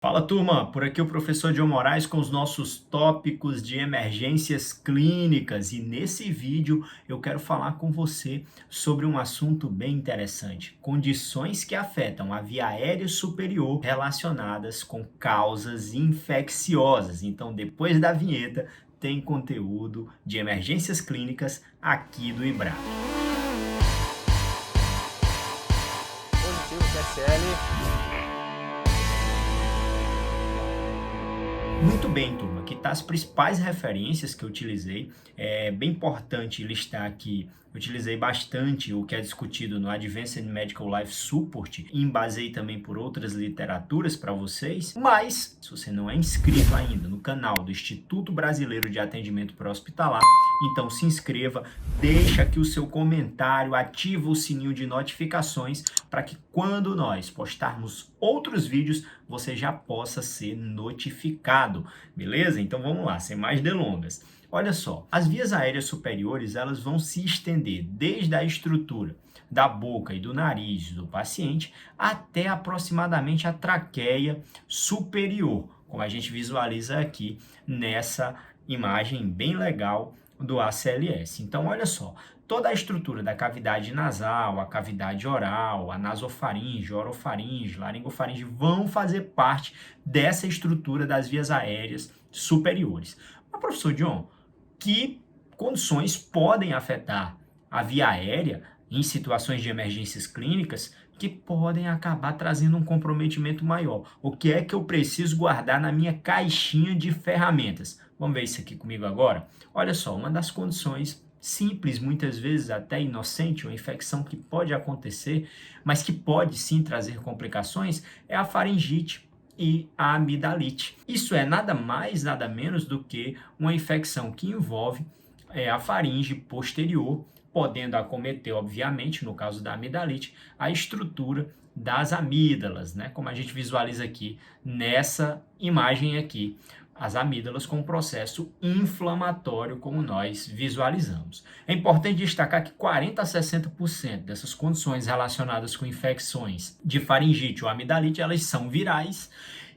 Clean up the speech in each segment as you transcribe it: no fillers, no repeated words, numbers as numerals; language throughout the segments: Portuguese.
Fala turma, por aqui o professor John Moraes com os nossos tópicos de emergências clínicas e nesse vídeo eu quero falar com você sobre um assunto bem interessante, condições que afetam a via aérea superior relacionadas com causas infecciosas. Então depois da vinheta tem conteúdo de emergências clínicas aqui do IBRA. Positivo, QSL. Muito bem, turma. Aqui tá as principais referências que eu utilizei. É bem importante listar aqui. Eu utilizei bastante o que é discutido no Advanced Medical Life Support e embasei também por outras literaturas para vocês. Mas, se você não é inscrito ainda no canal do Instituto Brasileiro de Atendimento Pré-Hospitalar, então se inscreva, deixa aqui o seu comentário, ativa o sininho de notificações para que quando nós postarmos outros vídeos, você já possa ser notificado, beleza? Então vamos lá, sem mais delongas. Olha só, as vias aéreas superiores, elas vão se estender desde a estrutura da boca e do nariz do paciente até aproximadamente a traqueia superior, como a gente visualiza aqui nessa imagem bem legal do ACLS. Então, olha só, toda a estrutura da cavidade nasal, a cavidade oral, a nasofaringe, orofaringe, laringofaringe vão fazer parte dessa estrutura das vias aéreas superiores. Mas, professor John, que condições podem afetar a via aérea em situações de emergências clínicas que podem acabar trazendo um comprometimento maior? O que é que eu preciso guardar na minha caixinha de ferramentas? Vamos ver isso aqui comigo agora? Olha só, uma das condições simples, muitas vezes até inocente, uma infecção que pode acontecer, mas que pode sim trazer complicações, é a faringite e a amidalite. Isso é nada mais, nada menos do que uma infecção que envolve a faringe posterior, podendo acometer, obviamente, no caso da amidalite, a estrutura das amígdalas, né? Como a gente visualiza aqui nessa imagem aqui, as amígdalas com um processo inflamatório, como nós visualizamos. É importante destacar que 40 a 60% dessas condições relacionadas com infecções de faringite ou amidalite, elas são virais,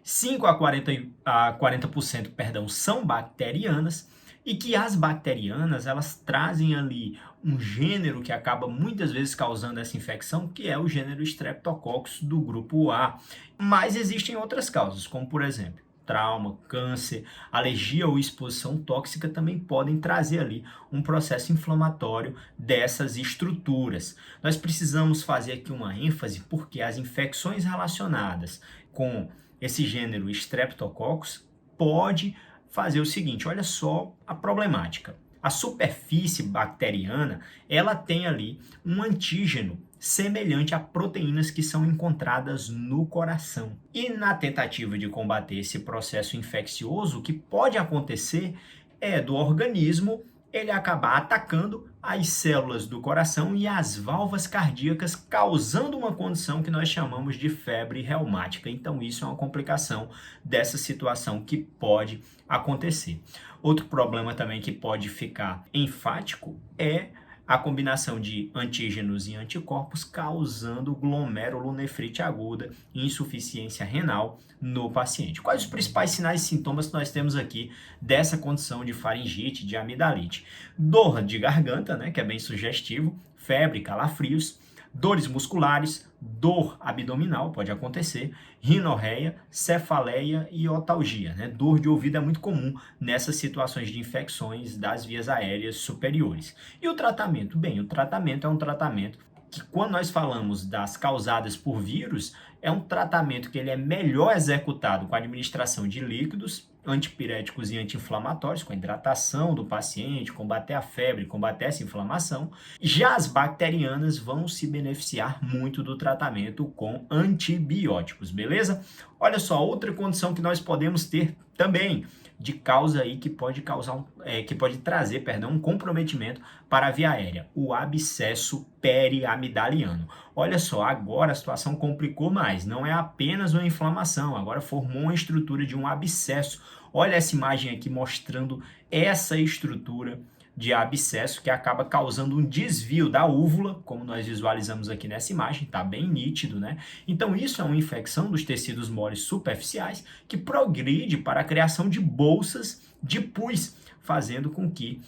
5 a 40%, perdão, são bacterianas, e que as bacterianas, elas trazem ali um gênero que acaba muitas vezes causando essa infecção, que é o gênero Streptococcus do grupo A. Mas existem outras causas, como por exemplo, trauma, câncer, alergia ou exposição tóxica também podem trazer ali um processo inflamatório dessas estruturas. Nós precisamos fazer aqui uma ênfase porque as infecções relacionadas com esse gênero Streptococcus pode fazer o seguinte, olha só a problemática. A superfície bacteriana, ela tem ali um antígeno semelhante a proteínas que são encontradas no coração. E na tentativa de combater esse processo infeccioso, o que pode acontecer é do organismo ele acabar atacando as células do coração e as válvulas cardíacas, causando uma condição que nós chamamos de febre reumática. Então, isso é uma complicação dessa situação que pode acontecer. Outro problema também que pode ficar enfático é a combinação de antígenos e anticorpos causando glomerulonefrite aguda e insuficiência renal no paciente. Quais os principais sinais e sintomas que nós temos aqui dessa condição de faringite, de amidalite? Dor de garganta, né, que é bem sugestivo, febre, calafrios, dores musculares, dor abdominal, pode acontecer, rinorreia, cefaleia e otalgia, né? Dor de ouvido é muito comum nessas situações de infecções das vias aéreas superiores. E o tratamento? Bem, o tratamento é um tratamento que quando nós falamos das causadas por vírus, é um tratamento que ele é melhor executado com a administração de líquidos, antipiréticos e anti-inflamatórios, com a hidratação do paciente, combater a febre, combater essa inflamação. Já as bacterianas vão se beneficiar muito do tratamento com antibióticos, beleza? Olha só, outra condição que nós podemos ter também de causa aí que pode causar que pode trazer, perdão, um comprometimento para a via aérea, o abscesso periamidaliano. Olha só, agora a situação complicou mais, não é apenas uma inflamação, agora formou uma estrutura de um abscesso. Olha essa imagem aqui mostrando essa estrutura de abscesso que acaba causando um desvio da úvula, como nós visualizamos aqui nessa imagem, tá bem nítido, né? Então isso é uma infecção dos tecidos moles superficiais que progride para a criação de bolsas de pus, fazendo com que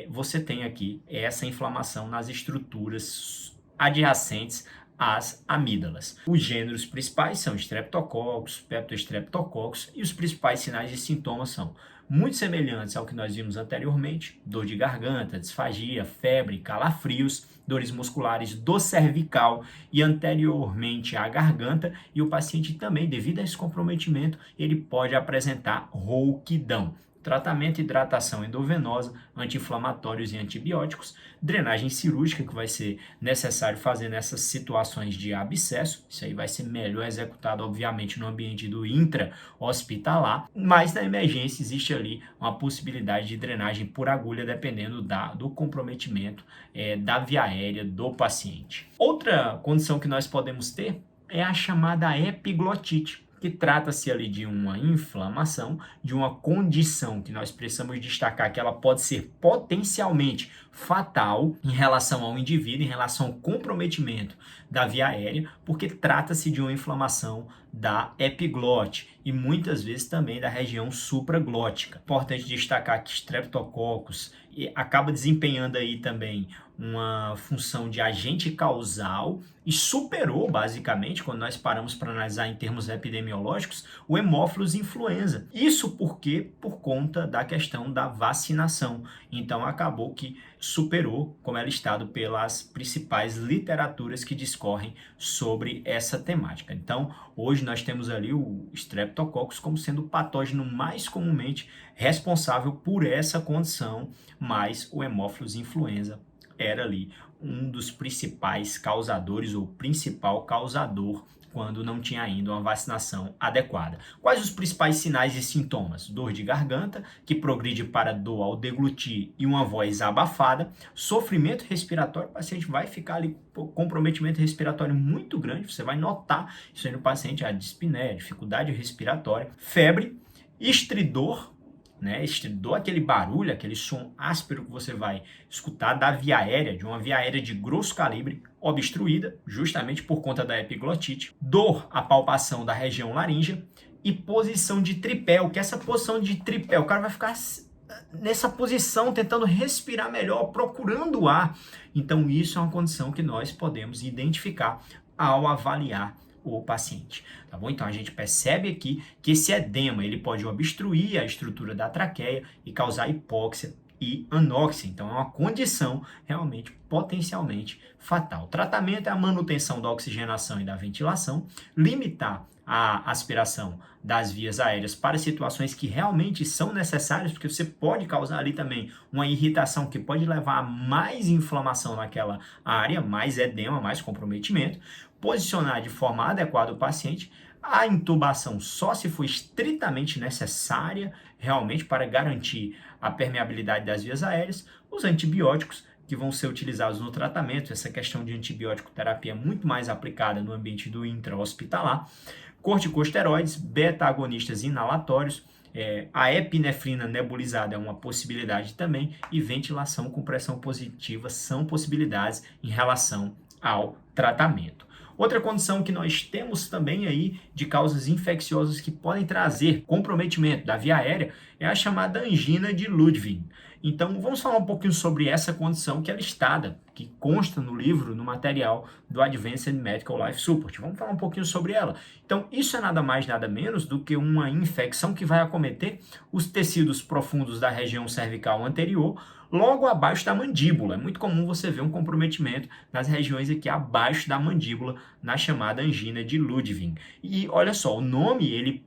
você tenha aqui essa inflamação nas estruturas adjacentes às amígdalas. Os gêneros principais são Streptococcus, Peptostreptococcus e os principais sinais e sintomas são muito semelhantes ao que nós vimos anteriormente: dor de garganta, disfagia, febre, calafrios, dores musculares do cervical e anteriormente à garganta, e o paciente também, devido a esse comprometimento, ele pode apresentar rouquidão. Tratamento, hidratação endovenosa, anti-inflamatórios e antibióticos, drenagem cirúrgica que vai ser necessário fazer nessas situações de abscesso. Isso aí vai ser melhor executado, obviamente, no ambiente do intra-hospitalar, mas na emergência existe ali uma possibilidade de drenagem por agulha, dependendo do comprometimento da via aérea do paciente. Outra condição que nós podemos ter é a chamada epiglotite, que trata-se ali de uma inflamação, de uma condição que nós precisamos destacar que ela pode ser potencialmente fatal em relação ao indivíduo, em relação ao comprometimento da via aérea, porque trata-se de uma inflamação da epiglote e muitas vezes também da região supraglótica. Importante destacar que Streptococcus acaba desempenhando aí também uma função de agente causal e superou, basicamente, quando nós paramos para analisar em termos epidemiológicos, o Haemophilus influenza. Isso por conta da questão da vacinação. Então, acabou que superou, como é listado pelas principais literaturas que discorrem sobre essa temática. Então, hoje nós temos ali o Streptococcus como sendo o patógeno mais comumente responsável por essa condição, mas o Haemophilus influenza era ali um dos principais causadores ou principal causador quando não tinha ainda uma vacinação adequada. Quais os principais sinais e sintomas? Dor de garganta, que progride para dor ao deglutir e uma voz abafada, sofrimento respiratório, o paciente vai ficar ali com comprometimento respiratório muito grande, você vai notar isso aí no paciente, a dispneia, dificuldade respiratória, febre, estridor, né? Estridor, aquele barulho, aquele som áspero que você vai escutar da via aérea, de uma via aérea de grosso calibre, obstruída, justamente por conta da epiglotite, dor à palpação da região laríngea e posição de tripé. O que é essa posição de tripé? O cara vai ficar nessa posição, tentando respirar melhor, procurando ar. Então, isso é uma condição que nós podemos identificar ao avaliar o paciente, tá bom? Então a gente percebe aqui que esse edema ele pode obstruir a estrutura da traqueia e causar hipóxia e anóxia. Então é uma condição realmente potencialmente fatal. O tratamento é a manutenção da oxigenação e da ventilação, limitar a aspiração das vias aéreas para situações que realmente são necessárias, porque você pode causar ali também uma irritação que pode levar a mais inflamação naquela área, mais edema, mais comprometimento. Posicionar de forma adequada o paciente, a intubação só se for estritamente necessária, realmente para garantir a permeabilidade das vias aéreas, os antibióticos que vão ser utilizados no tratamento, essa questão de antibiótico terapia é muito mais aplicada no ambiente do intra-hospitalar, corticosteroides, beta-agonistas inalatórios, a epinefrina nebulizada é uma possibilidade também, e ventilação com pressão positiva são possibilidades em relação ao tratamento. Outra condição que nós temos também aí de causas infecciosas que podem trazer comprometimento da via aérea é a chamada angina de Ludwig. Então, vamos falar um pouquinho sobre essa condição que é listada, que consta no livro, no material do Advanced Medical Life Support. Vamos falar um pouquinho sobre ela. Então, isso é nada mais, nada menos do que uma infecção que vai acometer os tecidos profundos da região cervical anterior, logo abaixo da mandíbula. É muito comum você ver um comprometimento nas regiões aqui abaixo da mandíbula, na chamada angina de Ludwig. E olha só, o nome,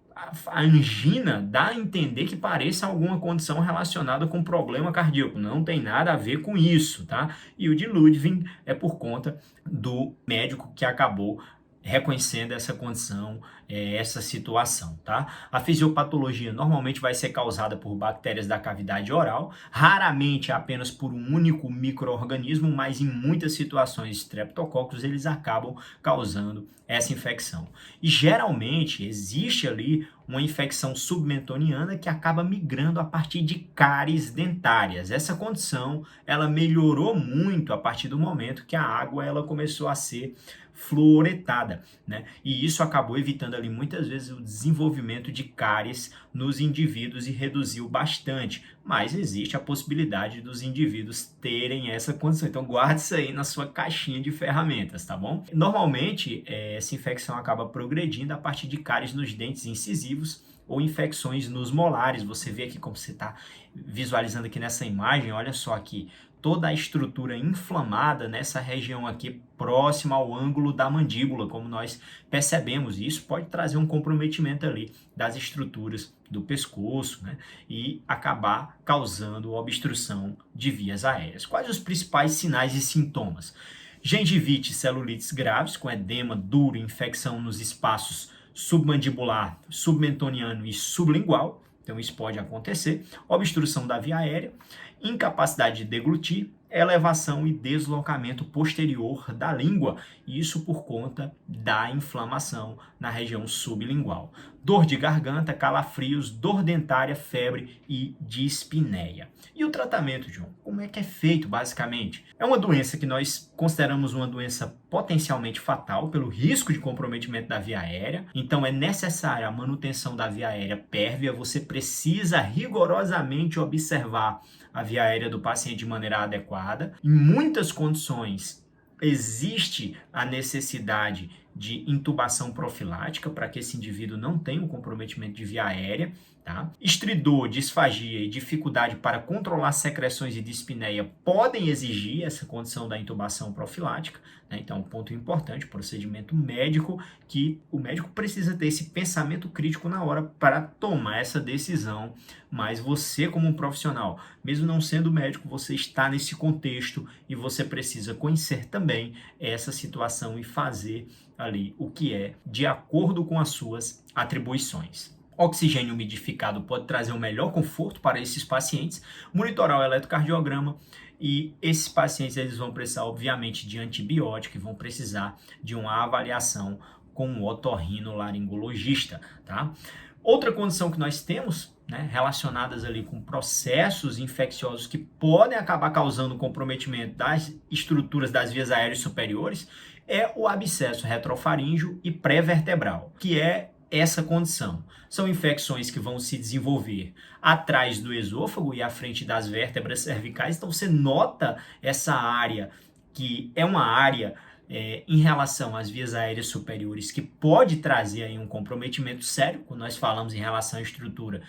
a angina dá a entender que pareça alguma condição relacionada com problema cardíaco. Não tem nada a ver com isso, tá? E o de Ludwig é por conta do médico que acabou reconhecendo essa condição, essa situação, tá? A fisiopatologia normalmente vai ser causada por bactérias da cavidade oral, raramente apenas por um único micro-organismo, mas em muitas situações, streptococcus, eles acabam causando essa infecção. E geralmente existe ali uma infecção submentoniana que acaba migrando a partir de cáries dentárias. Essa condição, ela melhorou muito a partir do momento que a água ela começou a ser fluoretada, né? E isso acabou evitando ali muitas vezes o desenvolvimento de cáries nos indivíduos e reduziu bastante. Mas existe a possibilidade dos indivíduos terem essa condição. Então guarde isso aí na sua caixinha de ferramentas, tá bom? Normalmente essa infecção acaba progredindo a partir de cáries nos dentes incisivos ou infecções nos molares. Você vê aqui como você está visualizando aqui nessa imagem, olha só aqui, toda a estrutura inflamada nessa região aqui próxima ao ângulo da mandíbula, como nós percebemos, e isso pode trazer um comprometimento ali das estruturas do pescoço, né, e acabar causando obstrução de vias aéreas. Quais os principais sinais e sintomas? Gengivite, celulites graves, com edema duro, infecção nos espaços submandibular, submentoniano e sublingual. Então isso pode acontecer. Obstrução da via aérea, incapacidade de deglutir, elevação e deslocamento posterior da língua, isso por conta da inflamação na região sublingual. Dor de garganta, calafrios, dor dentária, febre e dispneia. E o tratamento, João? Como é que é feito, basicamente? É uma doença que nós consideramos uma doença potencialmente fatal pelo risco de comprometimento da via aérea, então é necessária a manutenção da via aérea pérvia, você precisa rigorosamente observar a via aérea do paciente de maneira adequada. Em muitas condições, existe a necessidade de intubação profilática para que esse indivíduo não tenha um comprometimento de via aérea, tá? Estridor, disfagia e dificuldade para controlar secreções e dispneia podem exigir essa condição da intubação profilática, né? Então, um ponto importante, procedimento médico, que o médico precisa ter esse pensamento crítico na hora para tomar essa decisão, mas você como um profissional, mesmo não sendo médico, você está nesse contexto e você precisa conhecer também essa situação e fazer ali o que é de acordo com as suas atribuições. Oxigênio umidificado pode trazer um melhor conforto para esses pacientes, monitorar o eletrocardiograma, e esses pacientes eles vão precisar, obviamente, de antibiótico e vão precisar de uma avaliação com um otorrinolaringologista, tá? Outra condição que nós temos, né, relacionadas ali com processos infecciosos que podem acabar causando comprometimento das estruturas das vias aéreas superiores, é o abscesso retrofaríngeo e pré-vertebral, que é essa condição. São infecções que vão se desenvolver atrás do esôfago e à frente das vértebras cervicais, então você nota essa área, que é uma área em relação às vias aéreas superiores, que pode trazer aí um comprometimento sério, quando nós falamos em relação à estrutura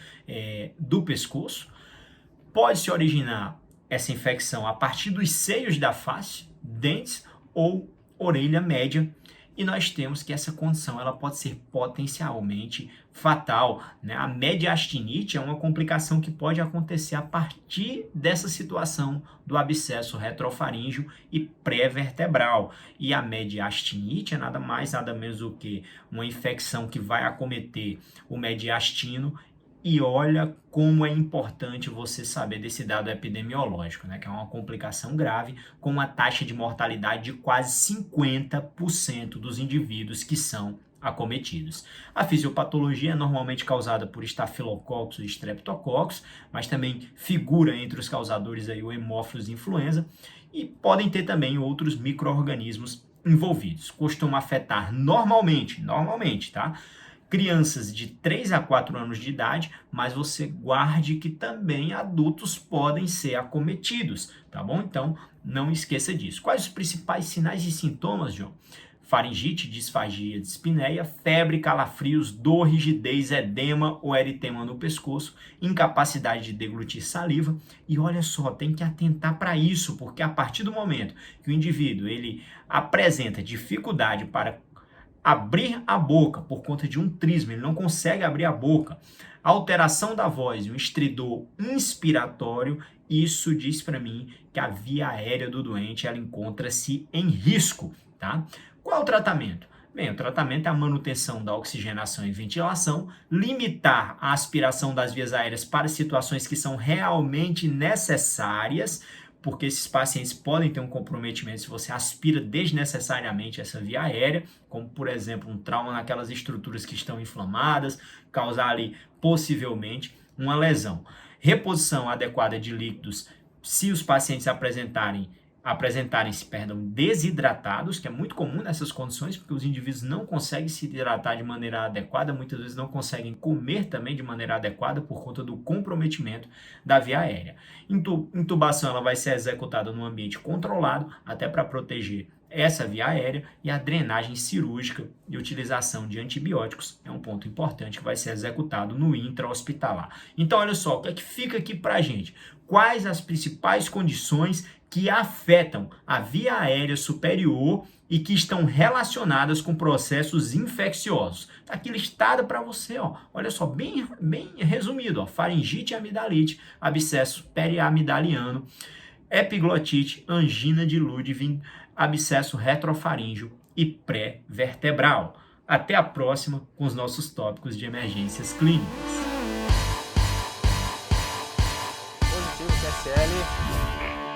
do pescoço. Pode se originar essa infecção a partir dos seios da face, dentes ou orelha média, e nós temos que essa condição ela pode ser potencialmente fatal, né? A mediastinite é uma complicação que pode acontecer a partir dessa situação do abscesso retrofaríngeo e pré-vertebral. E a mediastinite é nada mais, nada menos do que uma infecção que vai acometer o mediastino. E olha como é importante você saber desse dado epidemiológico, né? Que é uma complicação grave com uma taxa de mortalidade de quase 50% dos indivíduos que são acometidos. A fisiopatologia é normalmente causada por estafilococcus e streptococcus, mas também figura entre os causadores aí o Haemophilus influenza, e podem ter também outros micro-organismos envolvidos. Costuma afetar normalmente, tá? Crianças de 3 a 4 anos de idade, mas você guarde que também adultos podem ser acometidos, tá bom? Então, não esqueça disso. Quais os principais sinais e sintomas, João? Faringite, disfagia, dispneia, febre, calafrios, dor, rigidez, edema ou eritema no pescoço, incapacidade de deglutir saliva. E olha só, tem que atentar para isso, porque a partir do momento que o indivíduo ele apresenta dificuldade para abrir a boca por conta de um trisma, ele não consegue abrir a boca, alteração da voz e um estridor inspiratório, isso diz para mim que a via aérea do doente ela encontra-se em risco, tá? Qual é o tratamento? Bem, o tratamento é a manutenção da oxigenação e ventilação, limitar a aspiração das vias aéreas para situações que são realmente necessárias, porque esses pacientes podem ter um comprometimento se você aspira desnecessariamente essa via aérea, como, por exemplo, um trauma naquelas estruturas que estão inflamadas, causar ali, possivelmente, uma lesão. Reposição adequada de líquidos se os pacientes apresentarem-se desidratados, que é muito comum nessas condições, porque os indivíduos não conseguem se hidratar de maneira adequada, muitas vezes não conseguem comer também de maneira adequada por conta do comprometimento da via aérea. Intubação ela vai ser executada num ambiente controlado, até para proteger essa via aérea, e a drenagem cirúrgica e utilização de antibióticos é um ponto importante que vai ser executado no intra-hospitalar. Então, olha só, o que é que fica aqui para a gente? Quais as principais condições que afetam a via aérea superior e que estão relacionadas com processos infecciosos? Está aqui listada para você, ó. Olha só, bem resumido, ó. Faringite e amidalite, abscesso periamidaliano, epiglotite, angina de Ludwig, abscesso retrofaríngeo e pré-vertebral. Até a próxima com os nossos tópicos de emergências clínicas. Positivo, QSL.